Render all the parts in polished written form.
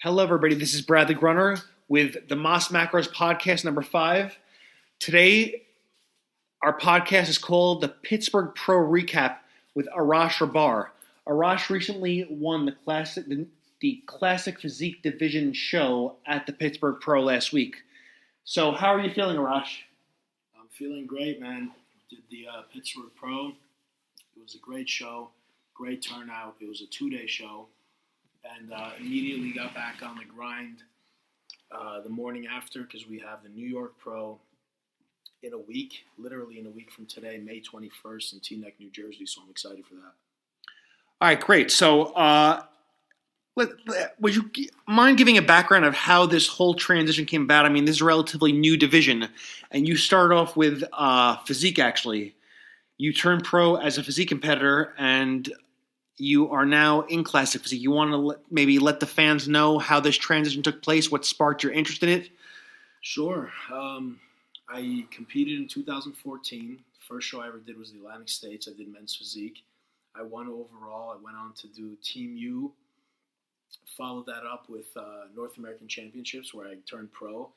Hello, everybody. This is Bradley Grunner with the Moss Macros podcast number 5. Today, our podcast is called the Pittsburgh Pro Recap with Arash Rahbar. Arash recently won the Classic Physique Division show at the Pittsburgh Pro last week. So, how are you feeling, Arash? I'm feeling great, man. Did the Pittsburgh Pro. It was a great show, great turnout. It was a 2-day show. And immediately got back on the grind the morning after because we have the New York Pro in a week, literally in a week from today, May 21st in Teaneck, New Jersey. So I'm excited for that. All right, great. So would you mind giving a background of how this whole transition came about? I mean, this is a relatively new division, and you started off with physique, actually. You turned pro as a physique competitor, and you are now in Classic Physique. You want to maybe let the fans know how this transition took place, what sparked your interest in it? Sure. I competed in 2014. The first show I ever did was the Atlantic States. I did men's physique. I won overall. I went on to do Team U. Followed that up with North American Championships where I turned pro.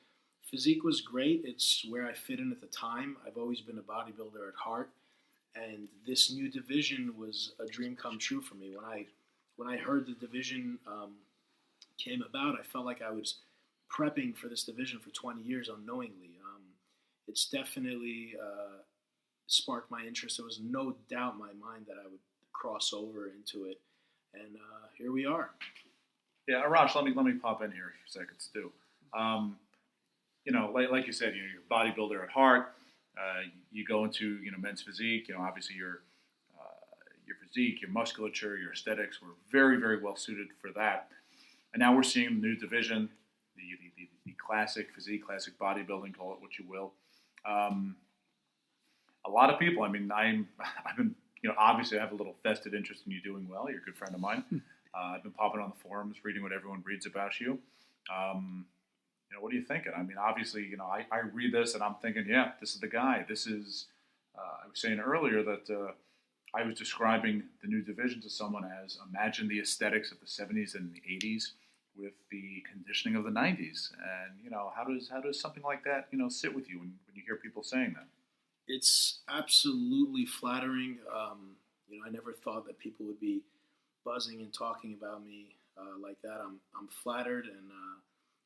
Physique was great. It's where I fit in at the time. I've always been a bodybuilder at heart. And this new division was a dream come true for me. When I heard the division came about, I felt like I was prepping for this division for 20 years unknowingly. It's definitely sparked my interest. There was no doubt in my mind that I would cross over into it, and here we are. Yeah, Arash, let me pop in here for a second, Stu. Like you said, you're a bodybuilder at heart. You go into men's physique. Obviously your physique, your musculature, your aesthetics were very, very well suited for that. And now we're seeing the new division, the classic physique, classic bodybuilding, call it what you will. A lot of people. I mean, I've been obviously I have a little vested interest in you doing well. You're a good friend of mine. I've been popping on the forums, reading what everyone reads about you. What are you thinking? I mean, obviously, I read this and I'm thinking, yeah, this is the guy. This is, I was saying earlier that I was describing the new division to someone as imagine the aesthetics of the 70s and the 80s with the conditioning of the 90s. And, how does something like that, sit with you when you hear people saying that? It's absolutely flattering. I never thought that people would be buzzing and talking about me like that. I'm flattered, and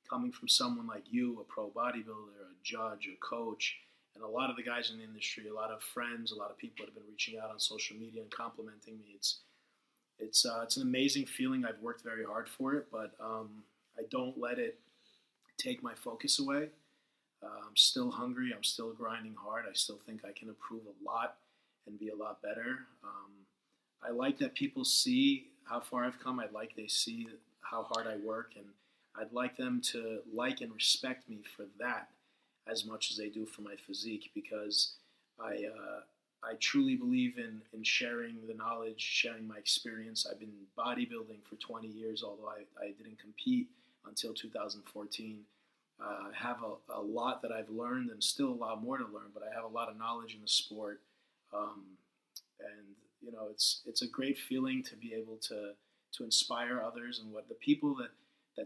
coming from someone like you, a pro bodybuilder, a judge, a coach, and a lot of the guys in the industry, a lot of friends, a lot of people that have been reaching out on social media and complimenting me. It's an amazing feeling. I've worked very hard for it, but I don't let it take my focus away. I'm still hungry. I'm still grinding hard. I still think I can improve a lot and be a lot better. I like that people see how far I've come. I'd like they see how hard I work, and I'd like them to like and respect me for that as much as they do for my physique, because I truly believe in sharing the knowledge, sharing my experience. I've been bodybuilding for 20 years, although I didn't compete until 2014. I have a lot that I've learned and still a lot more to learn, but I have a lot of knowledge in the sport. It's a great feeling to be able to inspire others, and what the people that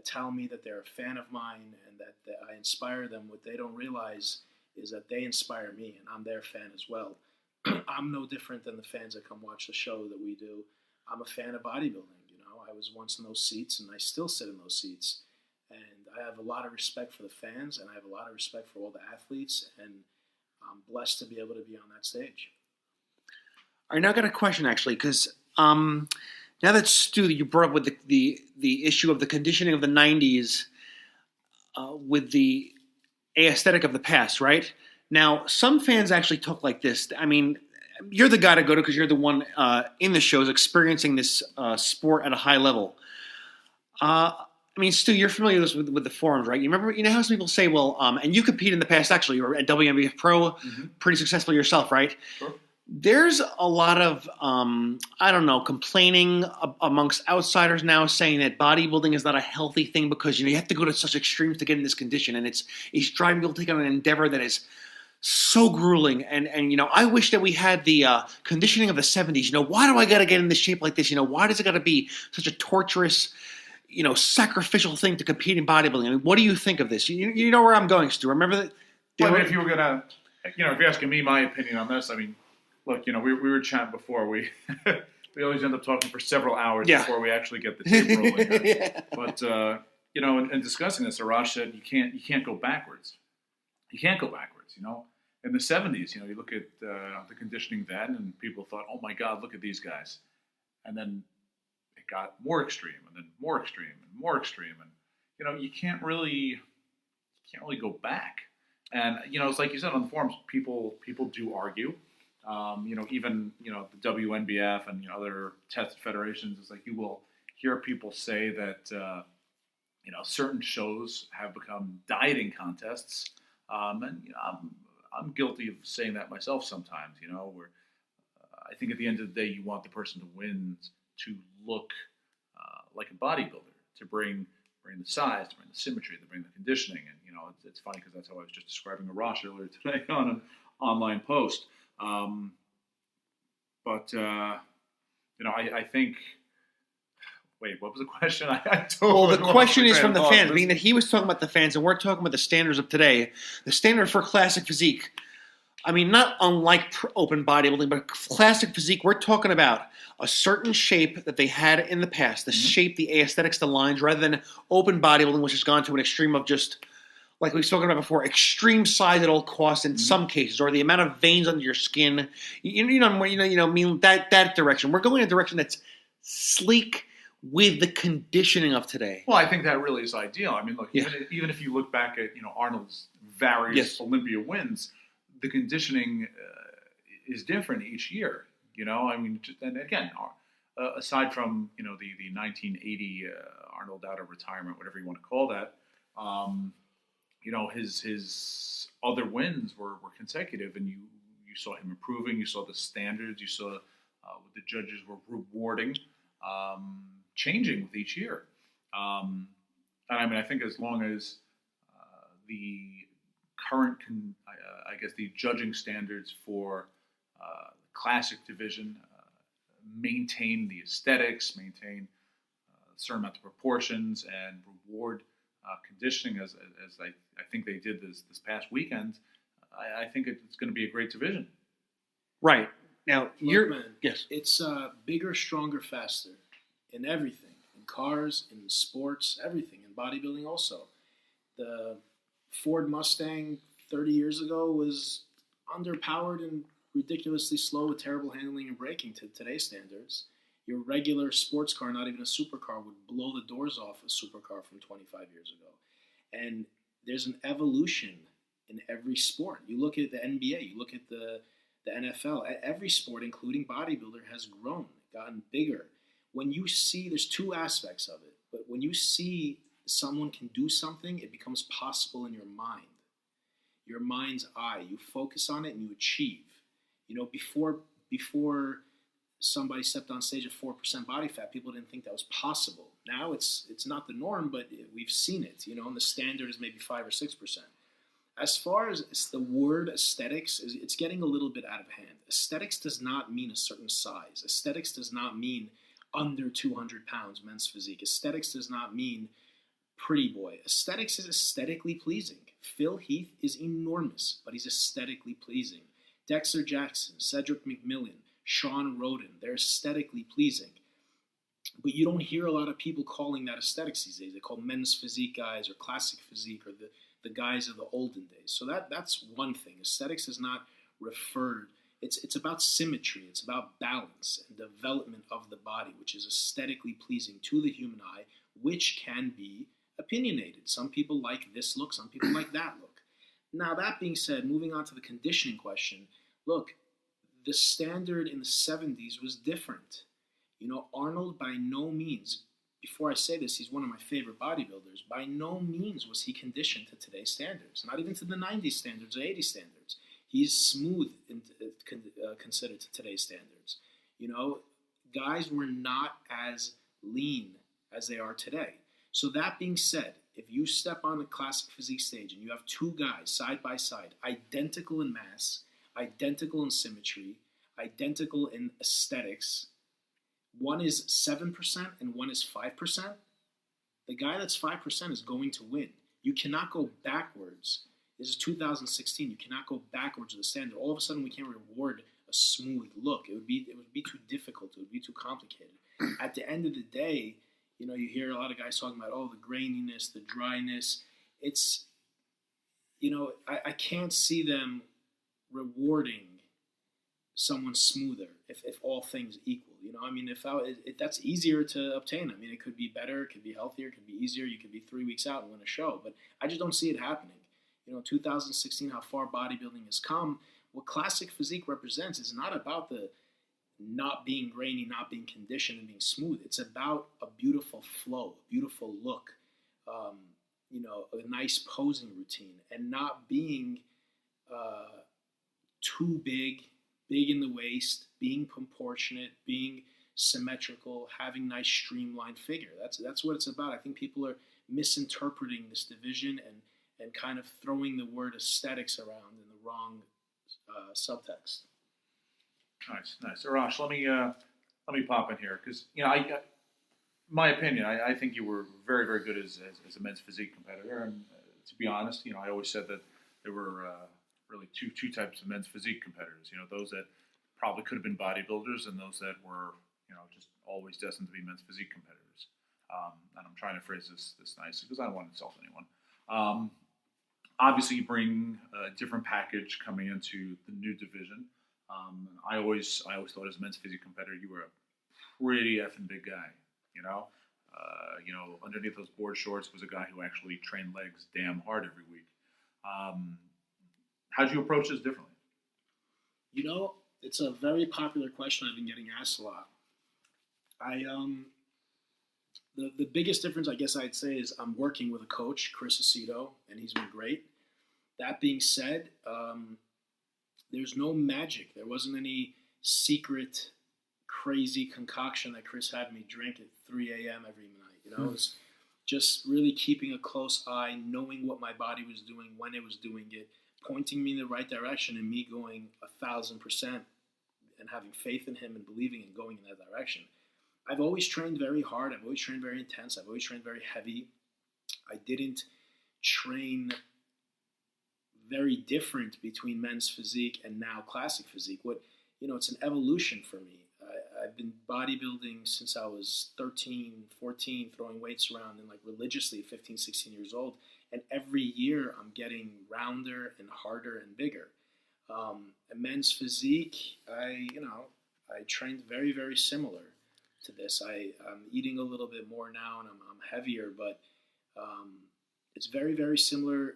tell me that they're a fan of mine and that I inspire them, what they don't realize is that they inspire me, and I'm their fan as well. I'm no different than the fans that come watch the show that we do. I'm a fan of bodybuilding. I was once in those seats, and I still sit in those seats. And I have a lot of respect for the fans, and I have a lot of respect for all the athletes, and I'm blessed to be able to be on that stage. All right, now I got a question, actually, because now that Stu, you brought up with the issue of the conditioning of the 90s with the aesthetic of the past, right? Now, some fans actually talk like this. I mean, you're the guy to go to because you're the one in the shows experiencing this sport at a high level. I mean, Stu, you're familiar with the forums, right? You know how some people say, well, and you compete in the past, actually. You were at WNBF Pro, pretty successful yourself, right? Sure. There's a lot of, complaining amongst outsiders now, saying that bodybuilding is not a healthy thing because, you have to go to such extremes to get in this condition. And it's driving people to take on an endeavor that is so grueling. And I wish that we had the conditioning of the 70s. Why do I got to get in this shape like this? Why does it got to be such a torturous, sacrificial thing to compete in bodybuilding. I mean, what do you think of this? You know where I'm going, Stu. Remember that? Well, if you were gonna, if you're asking me my opinion on this, I mean, look, we were chatting before. We we always end up talking for several hours before we actually get the tape rolling. Here. Yeah. But in discussing this, Arash said you can't go backwards. You can't go backwards. In the 70s, you look at the conditioning then, and people thought, oh my God, look at these guys, and then it got more extreme, and then more extreme, and more extreme, and you can't really go back. And it's like you said on the forums, people do argue. Even the WNBF and other tested federations, it's like you will hear people say that certain shows have become dieting contests, and I'm guilty of saying that myself sometimes. Where I think at the end of the day, you want the person to win to look like a bodybuilder, to bring the size, to bring the symmetry, to bring the conditioning. And it's funny because that's how I was just describing Arash earlier today on an online post. I think. Wait, what was the question? The question is from the fans, being that he was talking about the fans, and we're talking about the standards of today. The standard for classic physique. I mean, not unlike open bodybuilding, but classic physique, we're talking about a certain shape that they had in the past, the shape, the aesthetics, the lines, rather than open bodybuilding, which has gone to an extreme of just, like we were talking about before, extreme size at all costs in some cases, or the amount of veins under your skin. Mean that direction. We're going in a direction that's sleek with the conditioning of today. Well, I think that really is ideal. I mean, look, even if you look back at Arnold's various Olympia wins, the conditioning is different each year. I mean, and again, aside from the 1980 Arnold out of retirement, whatever you want to call that, his other wins were consecutive, and you saw him improving. You saw the standards. You saw what the judges were rewarding. Changing with each year. And I mean, I think as long as the current, the judging standards for classic division maintain the aesthetics, maintain a certain amount of proportions, and reward conditioning as I think they did this past weekend, I think it's going to be a great division. Right. Now, yes. It's bigger, stronger, faster. In everything, in cars, in sports, everything, in bodybuilding also. The Ford Mustang 30 years ago was underpowered and ridiculously slow with terrible handling and braking to today's standards. Your regular sports car, not even a supercar, would blow the doors off a supercar from 25 years ago. And there's an evolution in every sport. You look at the NBA, you look at the NFL, every sport, including bodybuilder, has grown, gotten bigger. When you see, there's two aspects of it, but when you see someone can do something, it becomes possible in your mind. Your mind's eye. You focus on it and you achieve. Before somebody stepped on stage at 4% body fat, people didn't think that was possible. Now it's not the norm, but we've seen it, and the standard is maybe 5 or 6%. As far as the word aesthetics, it's getting a little bit out of hand. Aesthetics does not mean a certain size. Aesthetics does not mean under 200 pounds men's physique. Aesthetics does not mean pretty boy. Aesthetics is aesthetically pleasing. Phil Heath is enormous, but he's aesthetically pleasing. Dexter Jackson, Cedric McMillan, Sean Roden, they're aesthetically pleasing. But you don't hear a lot of people calling that aesthetics these days. They call men's physique guys or classic physique or the guys of the olden days. So that's one thing. Aesthetics is not referred. It's about symmetry. It's about balance and development of the body, which is aesthetically pleasing to the human eye, which can be opinionated. Some people like this look. Some people like that look. Now, that being said, moving on to the conditioning question, look, the standard in the 70s was different. Arnold by no means, before I say this, he's one of my favorite bodybuilders. By no means was he conditioned to today's standards, not even to the 90s standards or 80s standards. He's smooth considered to today's standards. Guys were not as lean as they are today. So that being said, if you step on a classic physique stage and you have two guys side by side, identical in mass, identical in symmetry, identical in aesthetics, one is 7% and one is 5%, the guy that's 5% is going to win. You cannot go backwards. This is 2016. You cannot go backwards to the standard. All of a sudden, we can't reward a smooth look. It would be too difficult. It would be too complicated. At the end of the day, you know, you hear a lot of guys talking about, the graininess, the dryness. It's, you know, I can't see them rewarding someone smoother if all things equal. You know, I mean, if that's easier to obtain. I mean, it could be better, it could be healthier, it could be easier. You could be 3 weeks out and win a show, but I just don't see it happening. You know, 2016, how far bodybuilding has come. What classic physique represents is not about the not being grainy, not being conditioned, and being smooth. It's about a beautiful flow, a beautiful look, you know, a nice posing routine, and not being too big in the waist, being proportionate, being symmetrical, having nice streamlined figure. That's what it's about. I think people are misinterpreting this division and kind of throwing the word aesthetics around in the wrong subtext. Nice. Arash, let me pop in here because, you know, my opinion, I think you were very, very good as a men's physique competitor. And to be honest, you know, I always said that there were really two types of men's physique competitors. You know, those that probably could have been bodybuilders and those that were, you know, just always destined to be men's physique competitors. And I'm trying to phrase this nicely because I don't want to insult anyone. Obviously, you bring a different package coming into the new division. I always thought as a men's physique competitor, you were a pretty effing big guy. You know, underneath those board shorts was a guy who actually trained legs damn hard every week. How'd you approach this differently? You know, it's a very popular question I've been getting asked a lot. The biggest difference, I guess I'd say, is I'm working with a coach, Chris Aceto, and he's been great. That being said, there's no magic. There wasn't any secret, crazy concoction that Chris had me drink at 3 a.m. every night. You know, it was just really keeping a close eye, knowing what my body was doing, when it was doing it, pointing me in the right direction, and me going 1,000% and having faith in him and believing and going in that direction. I've always trained very hard. I've always trained very intense. I've always trained very heavy. I didn't train very different between men's physique and now classic physique. It's an evolution for me. I've been bodybuilding since I was 13, 14, throwing weights around and religiously 15, 16 years old. And every year I'm getting rounder and harder and bigger. And men's physique, I trained very, very similar to this. I'm eating a little bit more now and I'm heavier, but it's very, very similar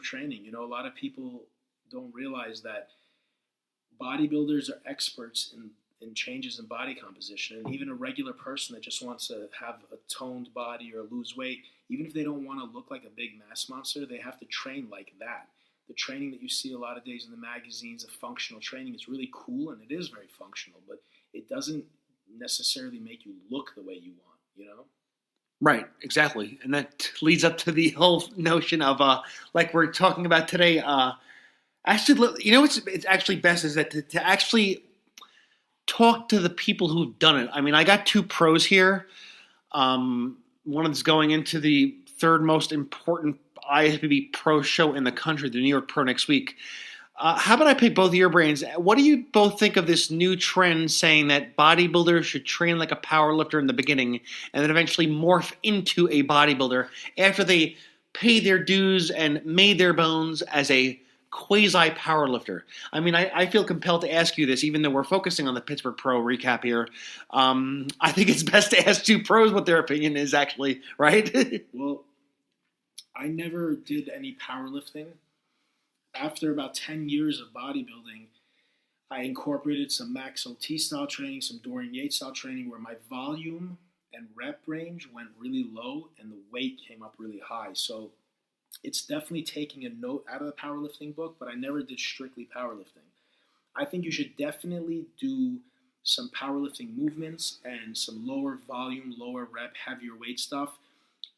training. You know, a lot of people don't realize that bodybuilders are experts in changes in body composition. And even a regular person that just wants to have a toned body or lose weight, even if they don't want to look like a big mass monster, they have to train like that. The training that you see a lot of days in the magazines of functional training is really cool, and it is very functional, but it doesn't necessarily make you look the way you want, you know? Right, exactly. And that leads up to the whole notion of, like we're talking about today, actually, you know what's it's actually best is that to actually talk to the people who've done it. I mean, I got two pros here. One is going into the third most important IFBB pro show in the country, the New York Pro next week. How about I pick both of your brains? What do you both think of this new trend saying that bodybuilders should train like a powerlifter in the beginning and then eventually morph into a bodybuilder after they pay their dues and made their bones as a quasi-powerlifter? I mean, I feel compelled to ask you this, even though we're focusing on the Pittsburgh Pro recap here. I think it's best to ask two pros what their opinion is actually, right? Well, I never did any powerlifting. After about 10 years of bodybuilding, I incorporated some Max OT style training, some Dorian Yates style training, where my volume and rep range went really low and the weight came up really high. So it's definitely taking a note out of the powerlifting book, but I never did strictly powerlifting. I think you should definitely do some powerlifting movements and some lower volume, lower rep, heavier weight stuff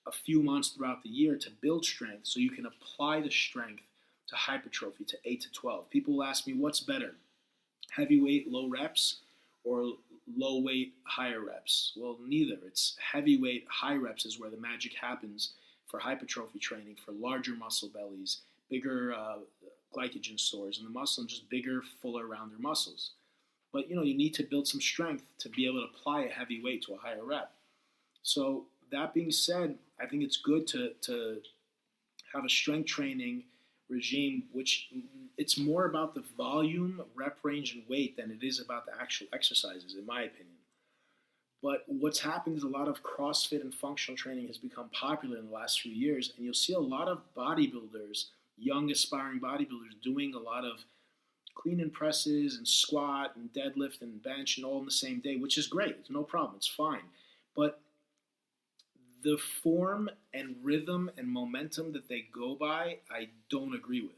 a few months throughout the year to build strength so you can apply the strength to hypertrophy, to 8 to 12. People will ask me, what's better, heavyweight, low reps, or low weight, higher reps. Well, neither. It's heavyweight, high reps is where the magic happens for hypertrophy training, for larger muscle bellies, bigger glycogen stores in the muscle, and just bigger, fuller, rounder muscles. But, you need to build some strength to be able to apply a heavy weight to a higher rep. So that being said, I think it's good to have a strength training regime, which it's more about the volume, rep range, and weight than it is about the actual exercises, in my opinion. But what's happened is a lot of CrossFit and functional training has become popular in the last few years, and you'll see a lot of bodybuilders, young aspiring bodybuilders, doing a lot of clean and presses and squat and deadlift and bench and all in the same day, which is great. It's no problem. It's fine. But the form and rhythm and momentum that they go by, I don't agree with.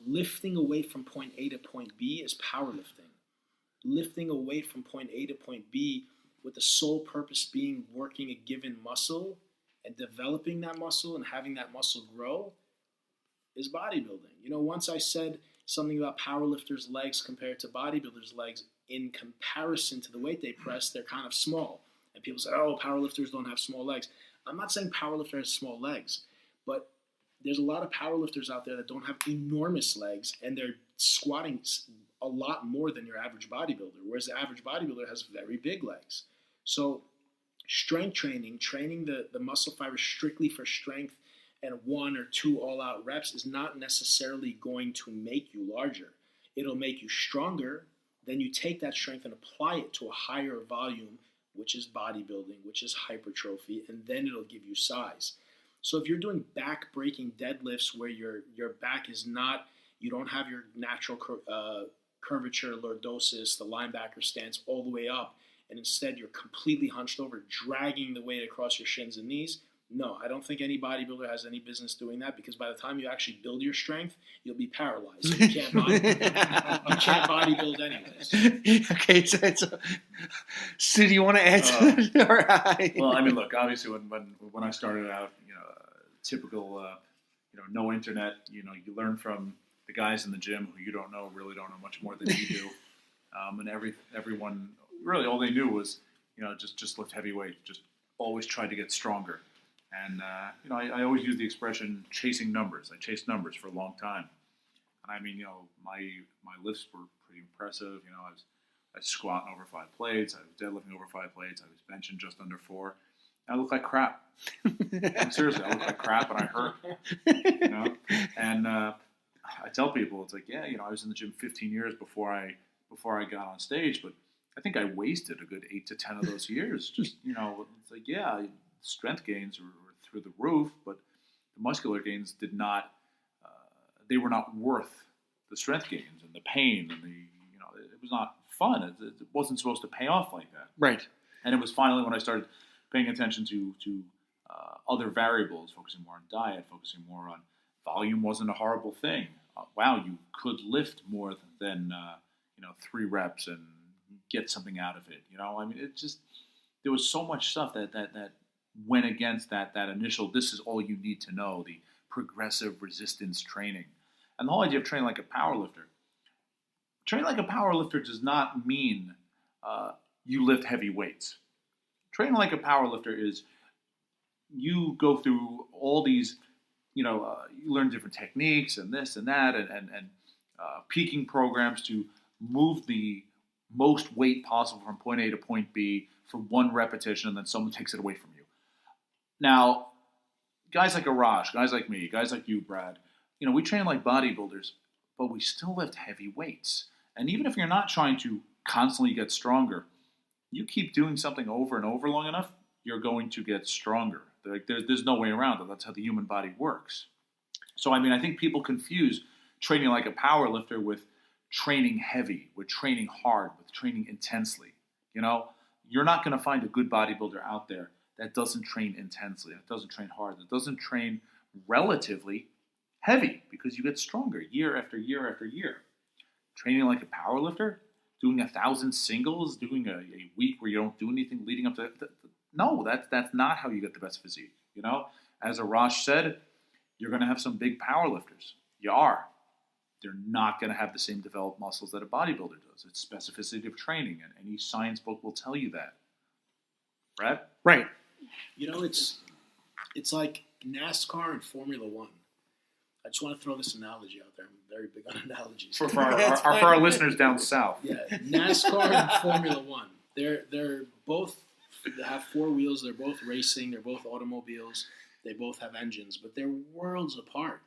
Lifting away from point A to point B is powerlifting. Lifting away from point A to point B with the sole purpose being working a given muscle and developing that muscle and having that muscle grow is bodybuilding. Once I said something about powerlifters' legs compared to bodybuilders' legs in comparison to the weight they press, they're kind of small. And people say, oh, powerlifters don't have small legs. I'm not saying powerlifter has small legs, but there's a lot of powerlifters out there that don't have enormous legs, and they're squatting a lot more than your average bodybuilder, whereas the average bodybuilder has very big legs. So strength training the muscle fibers strictly for strength and 1 or 2 all-out reps is not necessarily going to make you larger. It'll make you stronger. Then you take that strength and apply it to a higher volume, which is bodybuilding, which is hypertrophy, and then it'll give you size. So if you're doing back-breaking deadlifts where your back is not, you don't have your natural curvature, lordosis, the linebacker stance all the way up, and instead you're completely hunched over, dragging the weight across your shins and knees, no, I don't think any bodybuilder has any business doing that, because by the time you actually build your strength, you'll be paralyzed. So you can't bodybuild anyways. Okay, so Stu, do you want to answer? Well, I mean, look, obviously when I started out, typical, no internet, you learn from the guys in the gym who you really don't know much more than you do. And everyone, really all they knew was, just lift heavy weight, just always try to get stronger. And, I always use the expression chasing numbers. I chased numbers for a long time. And I mean, my lifts were pretty impressive. I was squatting over 5 plates. I was deadlifting over 5 plates. I was benching just under 4. I look like crap. Seriously, I look like crap and I hurt. And I tell people, it's like, I was in the gym 15 years before I got on stage, but I think I wasted a good 8 to 10 of those years. Just, it's like, strength gains were through the roof, but the muscular gains did not, they were not worth the strength gains and the pain and it was not fun. It wasn't supposed to pay off like that. Right. And it was finally when I started paying attention to other variables, focusing more on diet, focusing more on volume wasn't a horrible thing. Wow, you could lift more than 3 reps and get something out of it. I mean, it just, there was so much stuff that went against that initial, this is all you need to know, the progressive resistance training. And the whole idea of training like a powerlifter. Training like a powerlifter does not mean you lift heavy weights. Training like a powerlifter is you go through all these, you learn different techniques and this and that and peaking programs to move the most weight possible from point A to point B for 1 repetition, and then someone takes it away from you. Now, guys like Arash, guys like me, guys like you, Brad, we train like bodybuilders, but we still lift heavy weights. And even if you're not trying to constantly get stronger, you keep doing something over and over long enough, you're going to get stronger. There's no way around it. That's how the human body works. So, I mean, I think people confuse training like a powerlifter with training heavy, with training hard, with training intensely. You're not going to find a good bodybuilder out there that doesn't train intensely, that doesn't train hard, that doesn't train relatively heavy, because you get stronger year after year after year. Training like a powerlifter, doing 1,000 singles, doing a week where you don't do anything leading up to no, that's not how you get the best physique. As Arash said, you're going to have some big powerlifters. You are. they're not going to have the same developed muscles that a bodybuilder does. It's specificity of training, and any science book will tell you that. Brad? Right. You know, it's like NASCAR and Formula One. I just want to throw this analogy out there. I'm very big on analogies. For our listeners down south. Yeah, NASCAR and Formula One. They're both have four wheels. They're both racing. They're both automobiles. They both have engines, but they're worlds apart.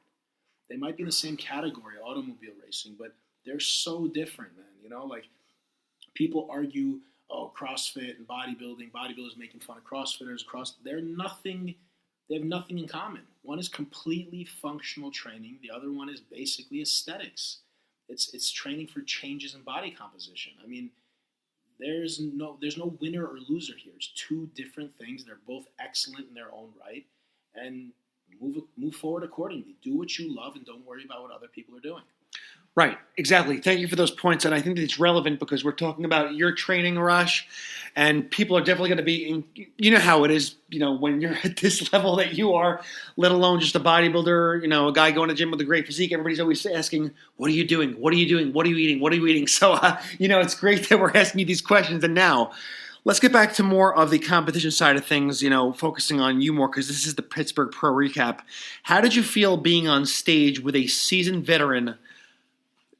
They might be in the same category, automobile racing, but they're so different, man. You know, like people argue, oh, CrossFit and bodybuilding. Bodybuilders making fun of CrossFitters. They have nothing in common. One is completely functional training. The other one is basically aesthetics. It's training for changes in body composition. I mean, there's no winner or loser here. It's two different things. They're both excellent in their own right, and move forward accordingly. Do what you love and don't worry about what other people are doing. Right, exactly. Thank you for those points, and I think that it's relevant because we're talking about your training, Arash, and people are definitely going to be, you know how it is, you know, when you're at this level that you are, let alone just a bodybuilder, you know, a guy going to the gym with a great physique, everybody's always asking, what are you doing? What are you doing? What are you eating? What are you eating? So, you know, it's great that we're asking you these questions, and now let's get back to more of the competition side of things, you know, focusing on you more because this is the Pittsburgh Pro recap. How did you feel being on stage with a seasoned veteran,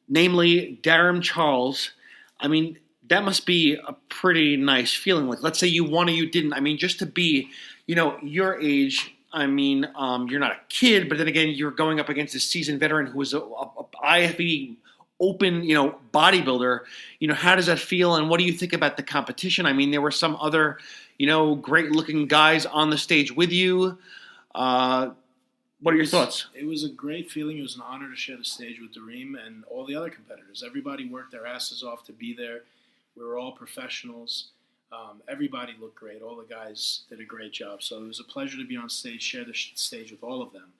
namely Darren Charles? I mean, that must be a pretty nice feeling. Like, let's say you won or you didn't. I mean, just to be, you know, your age, I mean, you're not a kid, but then again, you're going up against a seasoned veteran who was a IFBB open, you know, bodybuilder. You know, how does that feel, and what do you think about the competition? I mean, there were some other, you know, great-looking guys on the stage with you. What are your thoughts? It was a great feeling. It was an honor to share the stage with Dareem and all the other competitors. Everybody worked their asses off to be there. We were all professionals. Everybody looked great. All the guys did a great job. So it was a pleasure to be on stage, share the stage with all of them.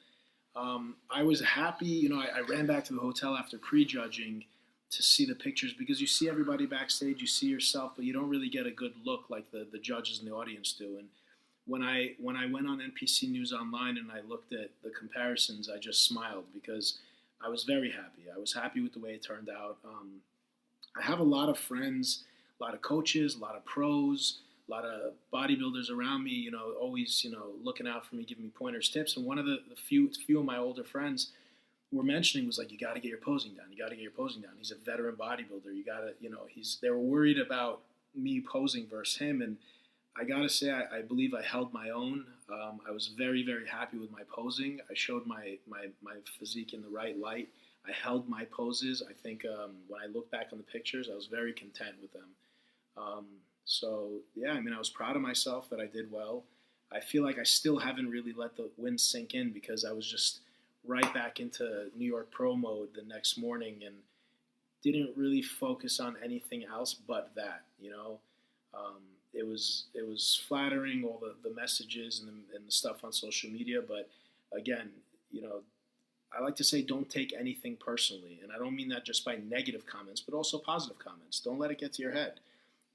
I was happy. You know, I ran back to the hotel after prejudging to see the pictures because you see everybody backstage, you see yourself, but you don't really get a good look like the judges and the audience do. And when I went on NPC News Online and I looked at the comparisons, I just smiled because I was very happy. I was happy with the way it turned out. I have a lot of friends, a lot of coaches, a lot of pros, a lot of bodybuilders around me, you know, always, you know, looking out for me, giving me pointers, tips. And one of the few of my older friends were mentioning was like, you got to get your posing down. You got to get your posing down. He's a veteran bodybuilder. You got to, you know, they were worried about me posing versus him. And I got to say, I believe I held my own. I was very, very happy with my posing. I showed my physique in the right light. I held my poses. I think when I look back on the pictures, I was very content with them. So, yeah, I mean, I was proud of myself that I did well. I feel like I still haven't really let the win sink in because I was just right back into New York Pro mode the next morning and didn't really focus on anything else but that, you know. It was flattering, all the messages and the stuff on social media. But again, you know, I like to say don't take anything personally. And I don't mean that just by negative comments, but also positive comments. Don't let it get to your head.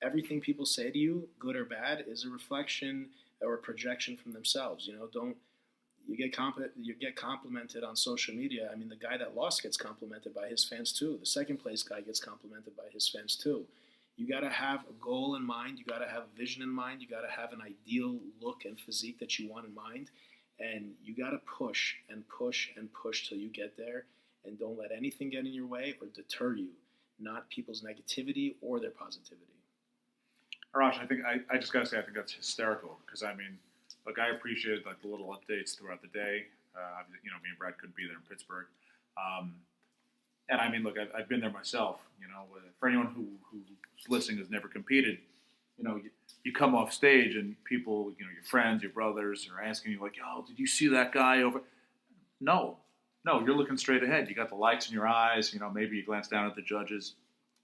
Everything people say to you, good or bad, is a reflection or a projection from themselves. You know, you get complimented on social media. I mean, the guy that lost gets complimented by his fans too. The second place guy gets complimented by his fans too. You got to have a goal in mind. You got to have a vision in mind. You got to have an ideal look and physique that you want in mind. And you got to push and push and push till you get there. And don't let anything get in your way or deter you, not people's negativity or their positivity. Arash, I think I just got to say I think that's hysterical because, I mean, look, I appreciated like the little updates throughout the day. You know, me and Brad couldn't be there in Pittsburgh. And I mean, look, I've been there myself. You know, for anyone who's listening has never competed, you know, you come off stage and people, you know, your friends, your brothers are asking you like, "Yo, did you see that guy over?" No, you're looking straight ahead. You got the lights in your eyes. You know, maybe you glance down at the judges.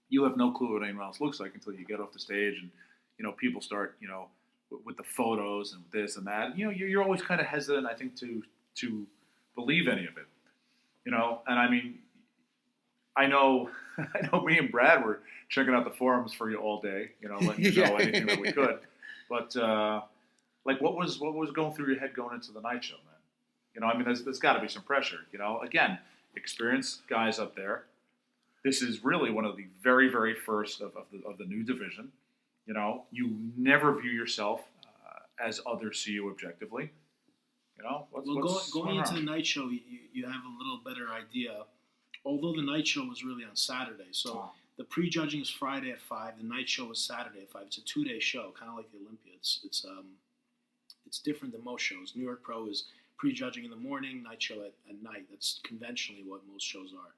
You have no clue what anyone else looks like until you get off the stage and, you know, people start, you know, with the photos and this and that. You know, you're always kind of hesitant, I think, to believe any of it. You know, and I mean, I know me and Brad were checking out the forums for you all day, you know, letting you know anything that we could. But like, what was going through your head going into the night show, man? You know, I mean, there's got to be some pressure. You know, again, experienced guys up there. This is really one of the very, very first of the new division. You know, you never view yourself as others see you objectively. You know, going into the night show, you have a little better idea. Although the night show was really on Saturday, so the pre-judging is Friday at 5. The night show is Saturday at 5. It's a 2-day show, kind of like the Olympia. It's different than most shows. New York Pro is pre-judging in the morning, night show at night. That's conventionally what most shows are.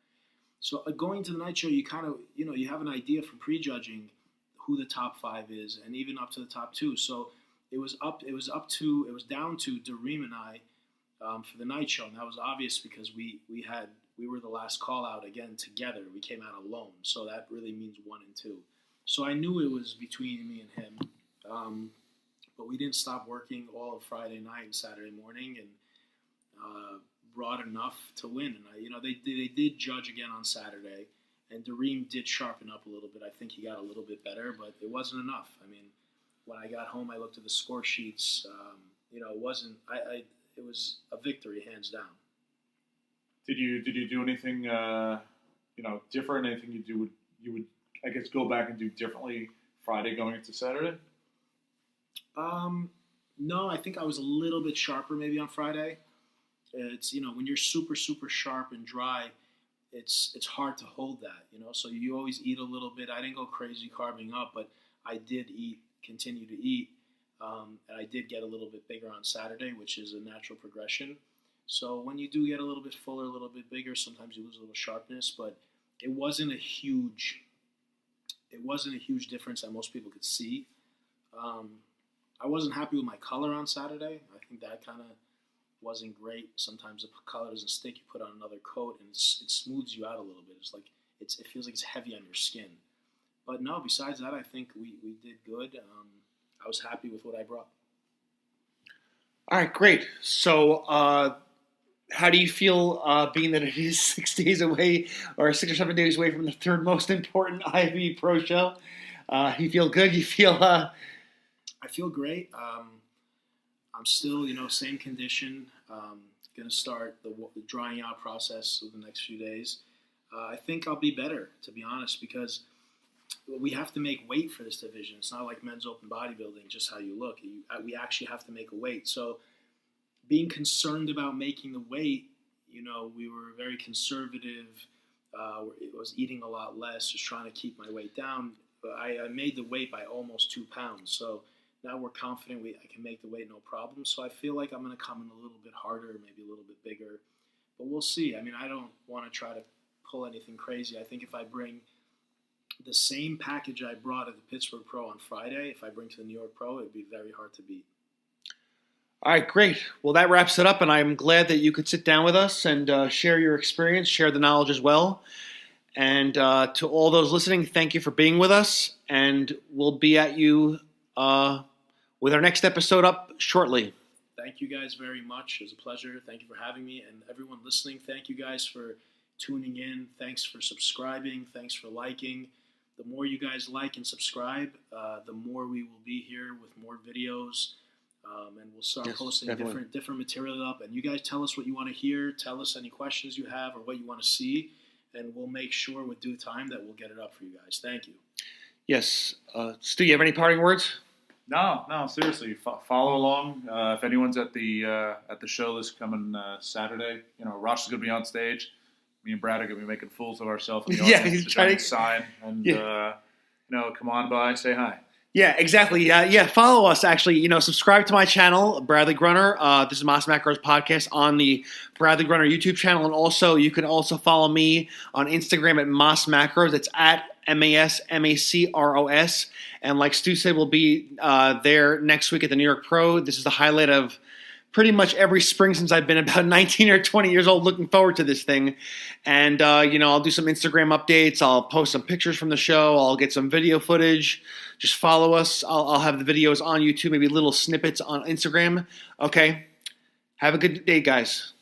So going to the night show, you kind of, you have an idea from pre-judging who the top 5 is, and even up to the top 2. So it was down to Dareem and I for the night show, and that was obvious because we were the last call out again together. We came out alone, so that really means 1 and 2. So I knew it was between me and him, but we didn't stop working all of Friday night and Saturday morning, and brought enough to win. And they did judge again on Saturday, and Dareem did sharpen up a little bit. I think he got a little bit better, but it wasn't enough. I mean, when I got home, I looked at the score sheets. It wasn't. It was a victory, hands down. Did you do anything different? Anything you would I guess go back and do differently Friday going into Saturday? No, I think I was a little bit sharper maybe on Friday. It's when you're super super sharp and dry, it's hard to hold that. So you always eat a little bit. I didn't go crazy carbing up, but I did continue to eat, and I did get a little bit bigger on Saturday, which is a natural progression. So when you do get a little bit fuller, a little bit bigger, sometimes you lose a little sharpness, but it wasn't a huge difference that most people could see. I wasn't happy with my color on Saturday. I think that kind of wasn't great. Sometimes the color doesn't stick. You put on another coat and it smooths you out a little bit. It feels like it's heavy on your skin. But no, besides that, I think we did good. I was happy with what I brought. All right, great. So how do you feel being that it is 6 days away or 6 or 7 days away from the third most important IFBB Pro show? You feel good? You feel... I feel great. I'm still, same condition. Going to start the drying out process over the next few days. I think I'll be better, to be honest, because we have to make weight for this division. It's not like men's open bodybuilding, just how you look. We actually have to make a weight. So being concerned about making the weight, we were very conservative. I was eating a lot less, just trying to keep my weight down. But I made the weight by almost 2 pounds. So now we're confident I can make the weight no problem. So I feel like I'm going to come in a little bit harder, maybe a little bit bigger. But we'll see. I mean, I don't want to try to pull anything crazy. I think if I bring the same package I brought at the Pittsburgh Pro on Friday, if I bring to the New York Pro, it'd be very hard to beat. All right, great. Well, that wraps it up, and I'm glad that you could sit down with us and share your experience, share the knowledge as well. And to all those listening, thank you for being with us, and we'll be at you with our next episode up shortly. Thank you guys very much. It was a pleasure. Thank you for having me. And everyone listening, thank you guys for tuning in. Thanks for subscribing. Thanks for liking. The more you guys like and subscribe, the more we will be here with more videos. And we'll start posting different material up. And you guys tell us what you want to hear. Tell us any questions you have or what you want to see. And we'll make sure with due time that we'll get it up for you guys. Thank you. Yes. Stu, you have any parting words? No, seriously. Follow along. If anyone's at the show this coming Saturday, Arash is going to be on stage. Me and Brad are going to be making fools of ourselves in the audience. He's trying to sign and come on by, say hi. Yeah, exactly. Follow us. Actually, subscribe to my channel, Bradley Grunner. This is Mas Macros podcast on the Bradley Grunner YouTube channel, and also you can also follow me on Instagram at Mas Macros. It's at MASMACROS. And like Stu said, we'll be there next week at the New York Pro. This is the highlight of pretty much every spring since I've been about 19 or 20 years old, looking forward to this thing. And, I'll do some Instagram updates. I'll post some pictures from the show. I'll get some video footage. Just follow us. I'll have the videos on YouTube, maybe little snippets on Instagram. Okay. Have a good day, guys.